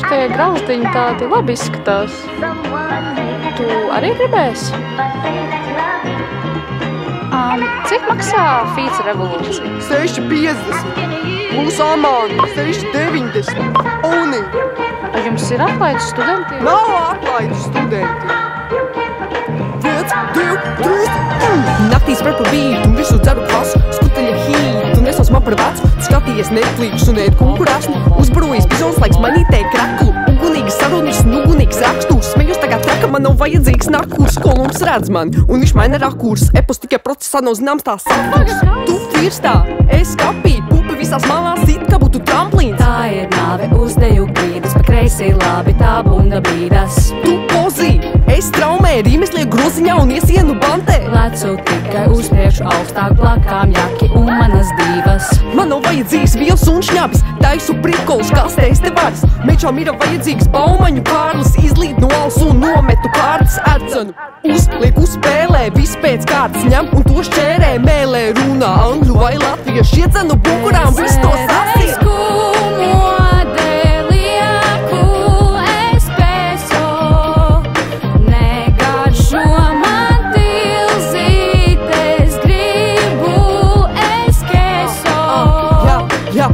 tie grauzdiņi tādi labi izskatās. Tu arī gribēsi? Cik maksā Feeds revolūcija? 6,50. Mūsu amāni 6,90. Uni. Jums ir atlaides studentiem? Nav atlaides studentiem. 1, 2, 3. Naktīs par bītu un visu dzeru klasu, skuteļa hītu, nesauc man par vecu, skatījies Netflix un ēd kunkurāsni, uzbarojas bizons laiks manītē kraklu, ugunīgas sarunas un ugunīgs rakstūrs, smejos tagad traka, man nav vajadzīgs nakurs, Kolums redz man, un viņš maina rakurs, epos tikai procesā nav zināms tās saturs. Tu firstā, es kapī, pupi visās malās it, kā būtu tramplīns. Tā ir nāve uz deju grīdas, pa kreisi labi tā bunda bīdas. Tu pozī, es traumē, rīmes liek groziņā un iesienu bantē. Lecu tikai uz priekšu augstāk blakām jaki un manas divas. Man nav vajadzīgs viels un šņabis, taisu prikols, kastēs te varas. Mečām ir vajadzīgs baumaņu kārlis, izlīd no alus un nometu kārtas ērcenu. Uzliek uz spēlē, viss pēc kārtas ņem un to šķērē, mēlē runā angļu vai latviešu, iedzenu bukurām, viss to sasīt.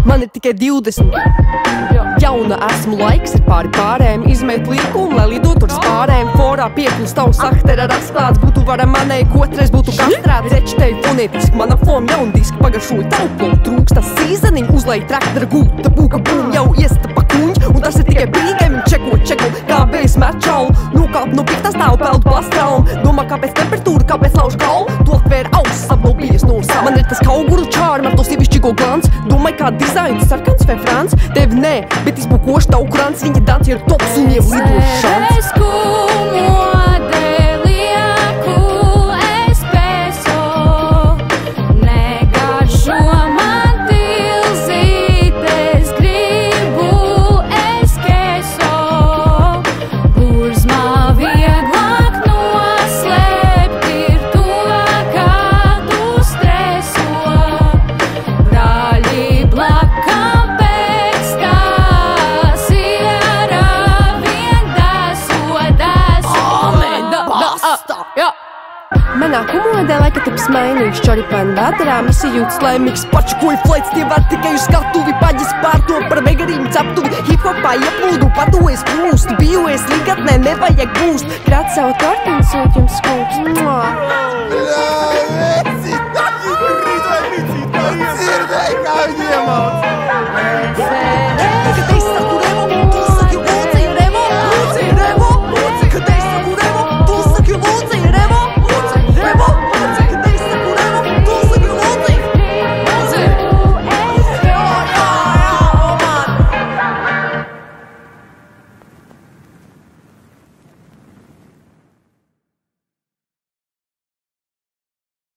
Man ir tikai 20. Jauna esmu, laiks ir pāri pārēm, izmēt likumu, lai lidot ar spārēm. Forā pieklust tavu saktera rasklāts, būtu vara manai, kotreiz būtu kastrāts. Rečtēju fonētiski, mana fon jaundiski pagaršoju tauplo, trūksta sīzaniņ, uzlai traktara gūta, būka būm jau iesta pakuņ, un tas ir tikai brīgēm, čeko, kā bēs mečau, nokāp no piktā stāvu peldu plastraum, domā kāpēc temperatūra, kāpēc lauž kalnu, to atvēr auss, apnopījies no sā. Man ir tas kauguru čārm ar to sievišķīgo glans, domāju kā dizains, sarkans vai frans, tev nē, bet izbukoši tavu krants, viņa danci ir tops un jau lidoš šans. Manā komodē laika tips mainīgs, čoripēn vēderā, visi jūtas laimīgs, pačakoju flēts, tie var tikai uz skatuvi, paģis pārto par vegarīm ceptuvi, hip-hopā ieplūdu, padojas plūst, bijues ligatnē, nevajag būst, krāt savu tortiņu, sūt jums skūpst. Dzirdēji, kā viņi iemāc.